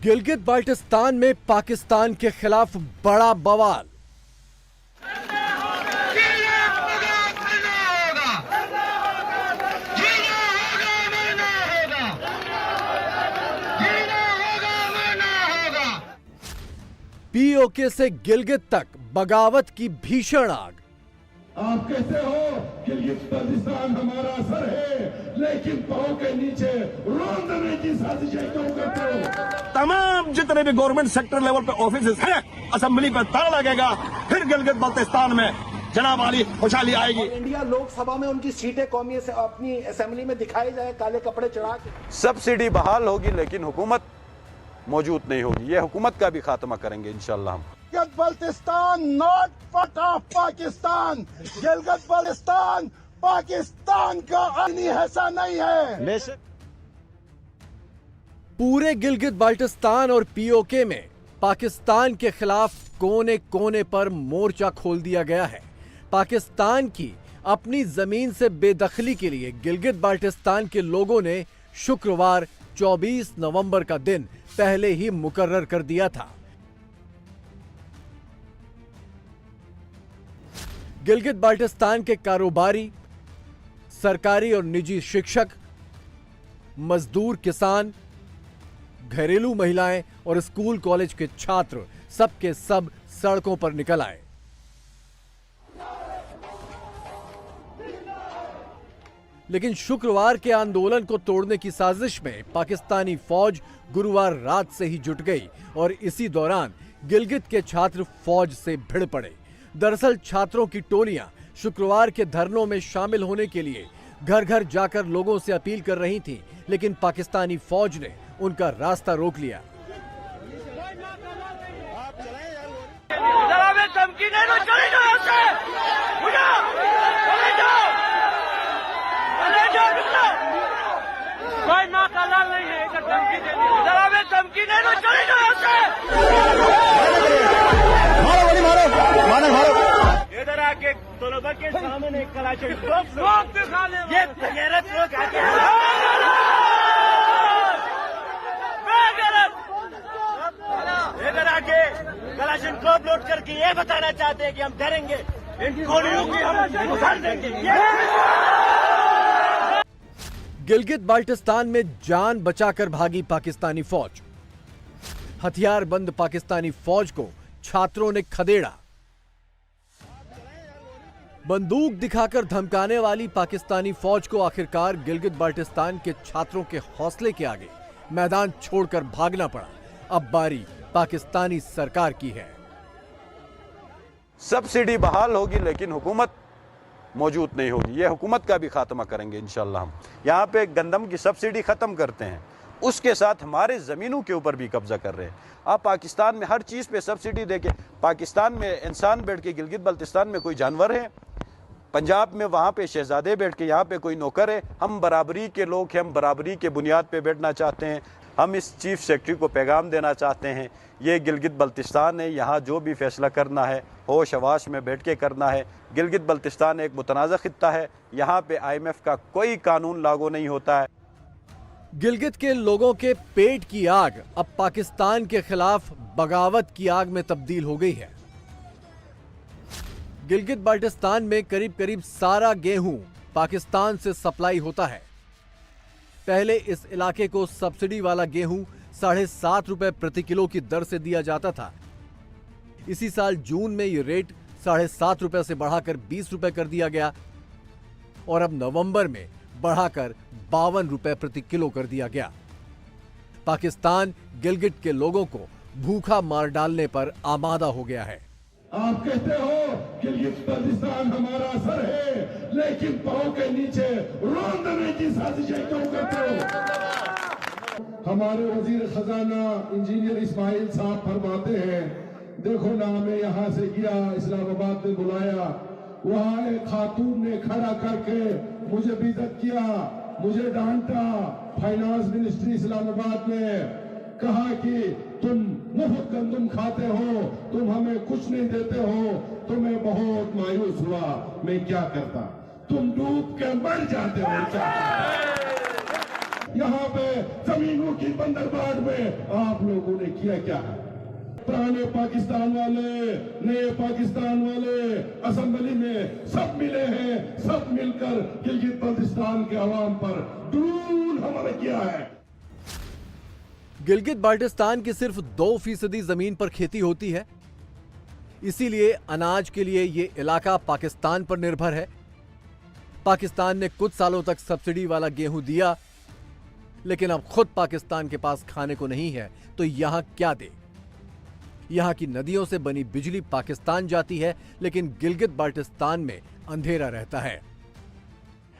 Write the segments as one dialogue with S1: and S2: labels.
S1: गिलगित बाल्टिस्तान में पाकिस्तान के खिलाफ बड़ा बवाल। पीओके से गिलगित तक बगावत की भीषण आग।
S2: आप कहते हो गिलगित बाल्टिस्तान हमारा सर है, लेकिन पांव के नीचे रौंदने की साजिशें क्यों करते हो?
S3: तमाम जितने भी गवर्नमेंट सेक्टर लेवल पे ऑफिस हैं, असेंबली पर ताला लगेगा, फिर गिलगित बाल्टिस्तान में जनाब वाली खुशहाली आएगी।
S4: इंडिया लोकसभा में उनकी सीटें कौमी से अपनी असेंबली में दिखाई जाए काले कपड़े चढ़ा के।
S5: सब्सिडी बहाल होगी लेकिन हुकूमत मौजूद नहीं होगी। ये हुकूमत का भी खात्मा करेंगे इंशाअल्लाह हम।
S2: Gilgit Baltistan not part of Pakistan. Gilgit Baltistan Pakistan का अन्य हिस्सा नहीं है।
S1: पूरे गिलगित बाल्टिस्तान और पीओके में पाकिस्तान के खिलाफ कोने कोने पर मोर्चा खोल दिया गया है। पाकिस्तान की अपनी जमीन से बेदखली के लिए गिलगित बाल्टिस्तान के लोगों ने शुक्रवार 24 नवंबर का दिन पहले ही मुकर्रर कर दिया था। गिलगित बाल्टिस्तान के कारोबारी, सरकारी और निजी शिक्षक, मजदूर, किसान, घरेलू महिलाएं और स्कूल कॉलेज के छात्र सबके सब सड़कों पर निकल आए। लेकिन शुक्रवार के आंदोलन को तोड़ने की साजिश में पाकिस्तानी फौज गुरुवार रात से ही जुट गई और इसी दौरान गिलगित के छात्र फौज से भिड़ पड़े। दरअसल छात्रों की टोलियां शुक्रवार के धरनों में शामिल होने के लिए घर घर जाकर लोगों से अपील कर रही थीं, लेकिन पाकिस्तानी फौज ने उनका रास्ता रोक लिया।
S6: कोई ना कलाल नहीं है, इधर धमकी दे दी। जरा वे धमकी दे दो, चले जाओ यहाँ से।
S3: मारो गोली मारो, मारो मारो।
S6: इधर आके तलबा के सामने कलाशें लोग दिखा ले। ये गैरत लोग आके इधर आके कलाशन कोप लोड करके ये बताना चाहते हैं कि हम डरेंगे, इन गोलियों की हम उतार देंगे।
S1: गिलगित बाल्टिस्तान में जान बचाकर भागी पाकिस्तानी फौज। हथियारबंद पाकिस्तानी फौज को छात्रों ने खदेड़ा। बंदूक दिखाकर धमकाने वाली पाकिस्तानी फौज को आखिरकार गिलगित बाल्टिस्तान के छात्रों के हौसले के आगे मैदान छोड़कर भागना पड़ा। अब बारी पाकिस्तानी सरकार की है।
S5: सब्सिडी बहाल होगी लेकिन हुकूमत मौजूद नहीं होगी। ये हुकूमत का भी खात्मा करेंगे इंशाअल्लाह हम। यहाँ पे गंदम की सब्सिडी ख़त्म करते हैं, उसके साथ हमारे ज़मीनों के ऊपर भी कब्जा कर रहे हैं। आप पाकिस्तान में हर चीज़ पे सब्सिडी देके, पाकिस्तान में इंसान बैठ के गिलगित बाल्टिस्तान में कोई जानवर है? पंजाब में वहाँ पे शहजादे बैठ के यहाँ पे कोई नौकर है? हम बराबरी के लोग हैं, हम बराबरी के बुनियाद पे बैठना चाहते हैं। हम इस चीफ सेक्रेटरी को पैगाम देना चाहते हैं, ये गिलगित बाल्टिस्तान है, यहाँ जो भी फैसला करना है होश हवाश में बैठ के करना है। गिलगित बाल्टिस्तान एक मुतनाज़ा खित्ता है, यहाँ पे IMF का कोई कानून लागू नहीं होता है।
S1: गिलगित के लोगों के पेट की आग अब पाकिस्तान के खिलाफ बगावत की आग में तब्दील हो गई है। गिलगित बाल्टिस्तान में करीब करीब सारा गेहूं पाकिस्तान से सप्लाई होता है। पहले इस इलाके को सब्सिडी वाला गेहूं 7.5 रुपए प्रति किलो की दर से दिया जाता था। इसी साल जून में ये रेट 7.5 रुपए से बढ़ाकर 20 रुपए कर दिया गया और अब नवंबर में बढ़ाकर 52 रुपए प्रति किलो कर दिया गया। पाकिस्तान गिलगित के लोगों को भूखा मार डालने पर आमादा हो गया है।
S2: आप कहते हो गिलगित बाल्टिस्तान हमारा सर है, लेकिन पांव के नीचे रौंदने की साजिशें क्यों करते हो? हमारे वजीर खजाना इंजीनियर इस्माइल साहब फरमाते हैं, देखो ना हमें यहाँ से गया इस्लामाबाद में बुलाया, वहाँ एक खातून ने खड़ा करके मुझे बेइज्जत किया, मुझे डांटा। फाइनेंस मिनिस्ट्री इस्लामाबाद में कहा कि तुम मुफ्त गंदम खाते हो, तुम हमें कुछ नहीं देते हो। तो मैं बहुत मायूस हुआ, मैं क्या करता? तुम डूब के मर जाते हो। यहाँ पे जमीनों की बंदरगाह में आप लोगों ने किया क्या है? पुराने पाकिस्तान वाले, नए पाकिस्तान वाले असेंबली में सब मिले हैं, सब मिलकर गिलगित बाल्टिस्तान के अवाम पर ड्रोन हमला किया है।
S1: गिलगित बाल्टिस्तान की सिर्फ 2% जमीन पर खेती होती है, इसीलिए अनाज के लिए ये इलाका पाकिस्तान पर निर्भर है। पाकिस्तान ने कुछ सालों तक सब्सिडी वाला गेहूं दिया, लेकिन अब खुद पाकिस्तान के पास खाने को नहीं है तो यहां क्या दे? यहां की नदियों से बनी बिजली पाकिस्तान जाती है, लेकिन गिलगित बाल्टिस्तान में अंधेरा रहता है।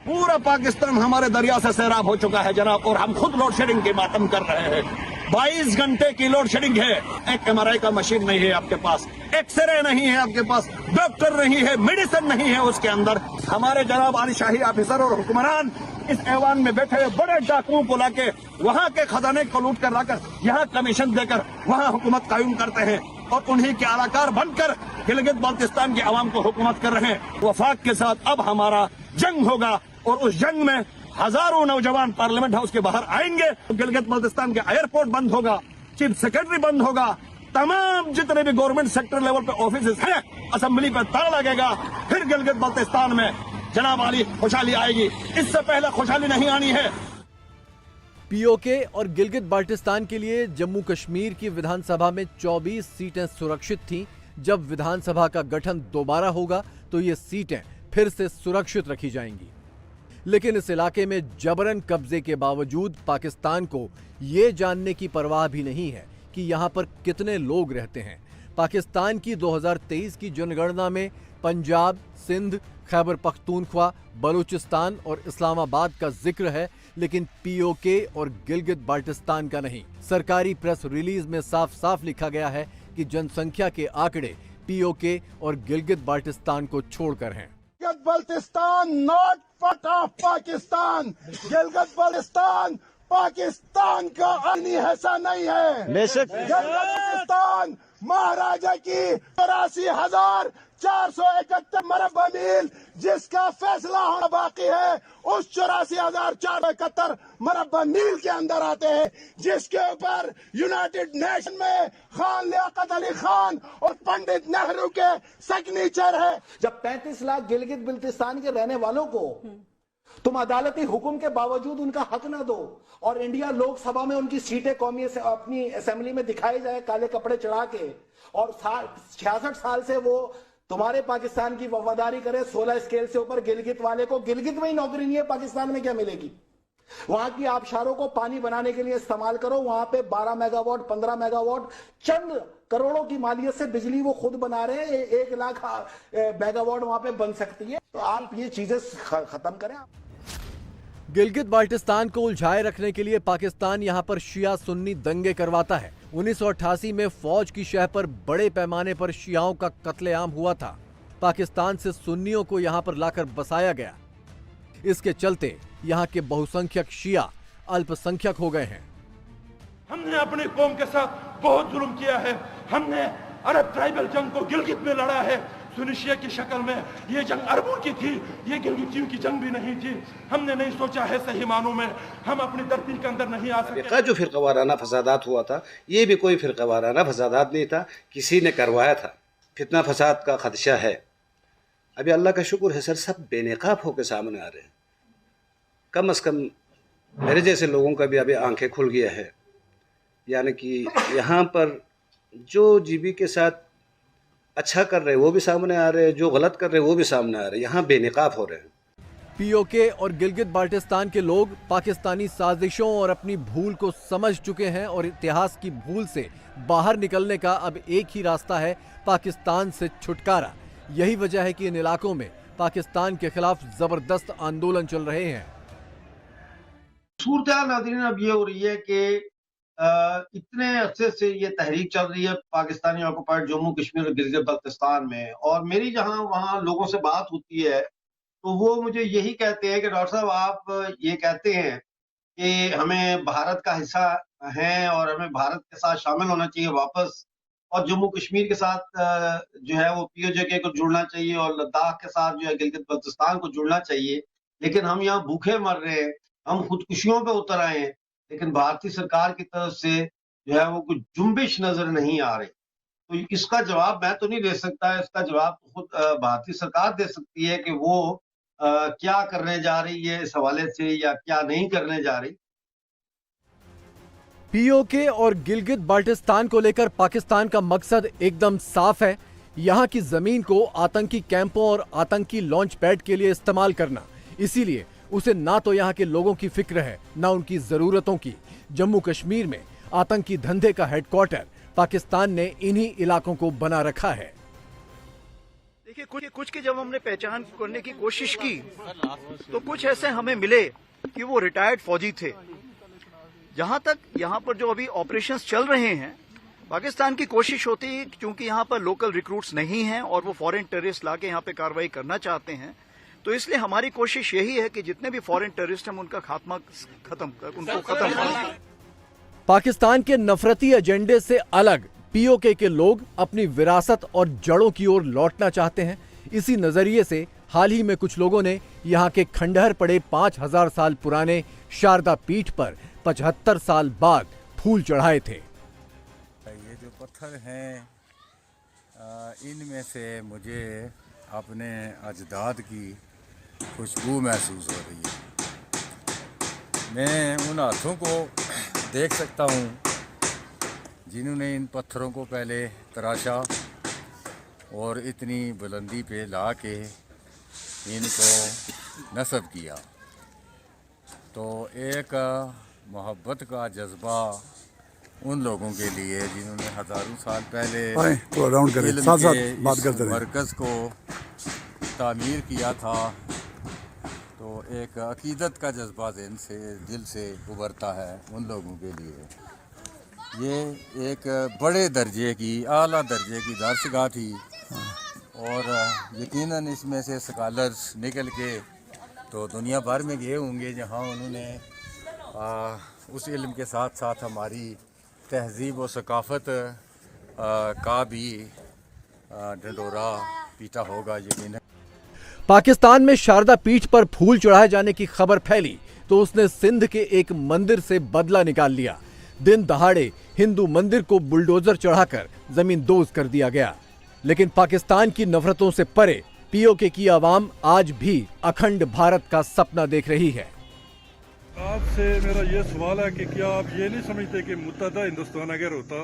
S3: पूरा पाकिस्तान हमारे दरिया से सैराब हो चुका है जनाब, और हम खुद लोड शेडिंग के मातम कर रहे हैं। 22 घंटे की लोड शेडिंग है। एक MRI का मशीन नहीं है आपके पास, एक्सरे नहीं है आपके पास, डॉक्टर नहीं है, मेडिसिन नहीं है उसके अंदर। हमारे जनाब आलिशाही ऑफिसर और हुक्मरान इस ऐवान में बैठे हुए बड़े डाकुओं को लाके वहां के खजाने को लूट कर लाकर यहाँ कमीशन देकर वहां हुकूमत कायम करते हैं, और उन्हीं के आलाकार बनकर गिलगित बाल्टिस्तान के अवाम को हुकूमत कर रहे हैं। वफाक के साथ अब हमारा जंग होगा, और उस जंग में हजारों नौजवान पार्लियामेंट हाउस के बाहर आएंगे। गिलगित बाल्टिस्तान के एयरपोर्ट बंद होगा, चीफ सेक्रेटरी बंद होगा, तमाम जितने भी गवर्नमेंट सेक्टर लेवल पे ऑफिस हैं, असेंबली पे ताला लगेगा। फिर गिलगित बाल्टिस्तान में जनाब वाली खुशहाली आएगी। इससे पहले खुशहाली नहीं आनी है।
S1: पीओके और गिलगित बाल्टिस्तान के लिए जम्मू कश्मीर की विधानसभा में 24 सीटें सुरक्षित थीं। जब विधानसभा का गठन दोबारा होगा तो ये सीटें फिर से सुरक्षित रखी जाएंगी, लेकिन इस इलाके में जबरन कब्जे के बावजूद पाकिस्तान को ये जानने की परवाह भी नहीं है कि यहाँ पर कितने लोग रहते हैं। पाकिस्तान की 2023 की जनगणना में पंजाब, सिंध, खैबर पख्तूनख्वा, बलूचिस्तान और इस्लामाबाद का जिक्र है, लेकिन पीओके और गिलगित बाल्टिस्तान का नहीं। सरकारी प्रेस रिलीज में साफ साफ लिखा गया है कि जनसंख्या के आंकड़े पीओके और गिलगित बाल्टिस्तान को छोड़कर हैं।
S2: Gilgit Baltistan not part of Pakistan. Gilgit Baltistan Pakistan का आईनी हिस्सा नहीं है। गिलगित बाल्टिस्तान महाराजा की 84,471 मरबा मील जिसका फैसला होना बाकी है, उस 84,471 मरबा मील के अंदर आते हैं, जिसके ऊपर यूनाइटेड नेशन में खान लियाकत अली खान और पंडित नेहरू के सिग्नेचर है।
S4: जब 35 लाख गिलगित बिल्तिस्तान के रहने वालों को तुम अदालती हुक्म के बावजूद उनका हक ना दो, और इंडिया लोकसभा में उनकी सीटें कौमी अपनी असेंबली में दिखाई जाए काले कपड़े चढ़ा के, और 66 साल से वो तुम्हारे पाकिस्तान की वफादारी करे 16 स्केल से ऊपर, गिलगित वाले को गिलगित में ही नौकरी नहीं है, पाकिस्तान में क्या मिलेगी? वहां की आबशारों को पानी बनाने के लिए इस्तेमाल करो। वहां पे 12 मेगावाट 15 मेगावाट चंद करोड़ों की मालियत से बिजली वो खुद बना रहे हैं। 1 लाख मेगावाट वहां पे बन सकती है। तो आप ये चीजें खत्म करें।
S1: गिलगित बाल्टिस्तान को उलझाए रखने के लिए पाकिस्तान यहां पर शिया सुन्नी दंगे करवाता है। 1988 में फौज की शह पर बड़े पैमाने पर शियाओं का कत्लेआम हुआ था। पाकिस्तान से सुन्नियों को यहां पर लाकर बसाया गया। इसके चलते यहां के बहुसंख्यक शिया अल्पसंख्यक हो गए हैं।
S7: हमने अपनी कौम के साथ बहुत जुल्म किया है। हमने अरब ट्राइबल जंग को गिलगित में लड़ा है, सुनिशिया की शक्ल में। ये जंग अरबों की थी, ये गिलगितियों की जंग भी नहीं थी। हमने नहीं सोचा है सही मानों में हम अपनी धरती के अंदर नहीं आ सके।
S8: जो फिरकावाराना फसादात हुआ था, ये भी कोई फिरकावाराना फसादात नहीं था, किसी ने करवाया था। फितना फसाद का खदशा है। अभी अल्लाह का शुक्र है सर, सब बेनकाब होकर सामने आ रहे हैं। कम से कम मेरे जैसे लोगों का भी अभी आंखें खुल गया है। यानी कि यहाँ पर जो जीबी के साथ अच्छा कर रहे हैं वो भी सामने आ रहे हैं, जो गलत कर रहे हैं वो भी सामने आ रहे हैं। यहाँ बेनकाब हो रहे हैं।
S1: पीओके और गिलगित बाल्टिस्तान के लोग पाकिस्तानी साजिशों और अपनी भूल को समझ चुके हैं, और इतिहास की भूल से बाहर निकलने का अब एक ही रास्ता है, पाकिस्तान से छुटकारा। यही वजह है कि इन इलाकों में पाकिस्तान के खिलाफ जबरदस्त आंदोलन चल रहे हैं।
S9: सूरत नाज़रीन अब ये हो रही है कि इतने अरसे से ये तहरीक चल रही है पाकिस्तानी ऑक्युपाइड जम्मू कश्मीर और गिलगित बाल्टिस्तान में, और मेरी जहां वहां लोगों से बात होती है तो वो मुझे यही कहते हैं कि डॉक्टर साहब आप ये कहते हैं कि हमें भारत का हिस्सा हैं और हमें भारत के साथ शामिल होना चाहिए वापस, और जम्मू कश्मीर के साथ जो है वो पीओके को जुड़ना चाहिए, और लद्दाख के साथ जो है गिलगित बाल्टिस्तान को जुड़ना चाहिए। लेकिन हम यहाँ भूखे मर रहे हैं, हम खुदकुशियों पे उतर आए हैं, लेकिन भारतीय सरकार की तरफ से जो है वो कुछ जुम्बिश नजर नहीं आ रही। तो इसका जवाब मैं तो नहीं दे सकता, इसका जवाब खुद भारतीय सरकार दे सकती है कि वो क्या करने जा रही है इस हवाले से या क्या नहीं करने जा रही।
S1: पीओके और गिलगित बाल्टिस्तान को लेकर पाकिस्तान का मकसद एकदम साफ है, यहां की जमीन को आतंकी कैंपों और आतंकी लॉन्च पैड के लिए इस्तेमाल करना। इसीलिए उसे ना तो यहां के लोगों की फिक्र है, ना उनकी जरूरतों की। जम्मू कश्मीर में आतंकी धंधे का हेडक्वार्टर पाकिस्तान ने इन्हीं इलाकों को बना रखा है।
S10: देखिए, कुछ की जब हमने पहचान करने की कोशिश की तो कुछ ऐसे हमें मिले कि वो रिटायर्ड फौजी थे। जहां तक यहां पर जो अभी ऑपरेशंस चल रहे हैं, पाकिस्तान की कोशिश होती है क्योंकि यहां पर लोकल रिक्रूट्स नहीं हैं और वो फॉरेन टेररिस्ट लाके यहां पे कार्रवाई करना चाहते हैं, तो इसलिए हमारी कोशिश यही है कि जितने भी फॉरेन टेररिस्ट हैं उनका खत्म करें।
S1: पाकिस्तान के नफरती एजेंडे से अलग पीओके के लोग अपनी विरासत और जड़ों की ओर लौटना चाहते हैं। इसी नजरिए से हाल ही में कुछ लोगों ने यहां के खंडहर पड़े 5000 साल पुराने शारदा पीठ पर 75 साल बाद फूल चढ़ाए थे।
S11: ये जो पत्थर हैं, इनमें से मुझे अपने अजदाद की खुशबू महसूस हो रही है। मैं उन हाथों को देख सकता हूँ जिन्होंने इन पत्थरों को पहले तराशा और इतनी बुलंदी पे ला के इनको नस्ब किया। तो एक मोहब्बत का जज्बा उन लोगों के लिए जिन्होंने हज़ारों साल पहले इल्म के इस मरकज़ को तामीर किया था, तो एक अकीदत का जज्बा दिल से उभरता है उन लोगों के लिए। ये एक बड़े दर्जे की, आला दर्जे की दरसगाह थी और यकीनन इसमें से स्कॉलर्स निकल के तो दुनिया भर में गए होंगे जहाँ उन्होंने उस इल्म के साथ साथ हमारी तहजीब और सकाफ़त का भी ढंढोरा पीटा होगा यकीनन।
S1: पाकिस्तान में शारदा पीठ पर फूल चढ़ाए जाने की खबर फैली तो उसने सिंध के एक मंदिर से बदला निकाल लिया। दिन दहाड़े हिंदू मंदिर को बुलडोजर चढ़ाकर जमीन दोज कर दिया गया। लेकिन पाकिस्तान की नफरतों से परे पीओके की आवाम आज भी अखंड भारत का सपना देख रही है।
S7: आपसे मेरा ये सवाल है कि क्या आप ये नहीं समझते कि मुत्तहदा हिंदुस्तान अगर होता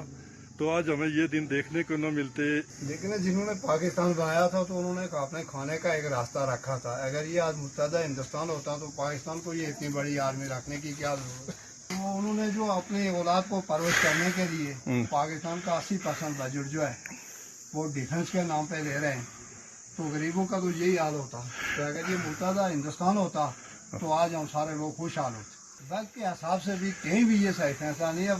S7: तो आज हमें ये दिन देखने को न मिलते?
S12: लेकिन जिन्होंने पाकिस्तान बनाया था तो उन्होंने अपने खाने का एक रास्ता रखा था। अगर ये आज मुत्तहदा हिंदुस्तान होता तो पाकिस्तान को ये इतनी बड़ी आर्मी रखने की क्या जरूरत? तो उन्होंने जो अपनी औलाद को परवरिश करने के लिए पाकिस्तान का 80% बजट जो है वो डिफेंस के नाम पे ले रहे हैं, तो गरीबों का तो यही हाल होता। तो अगर ये मुत्तहदा हिंदुस्तान होता तो आज हम सारे लोग खुशहाल होते। वक्त के हिसाब से भी कहीं भी ये सही फैसला नहीं है।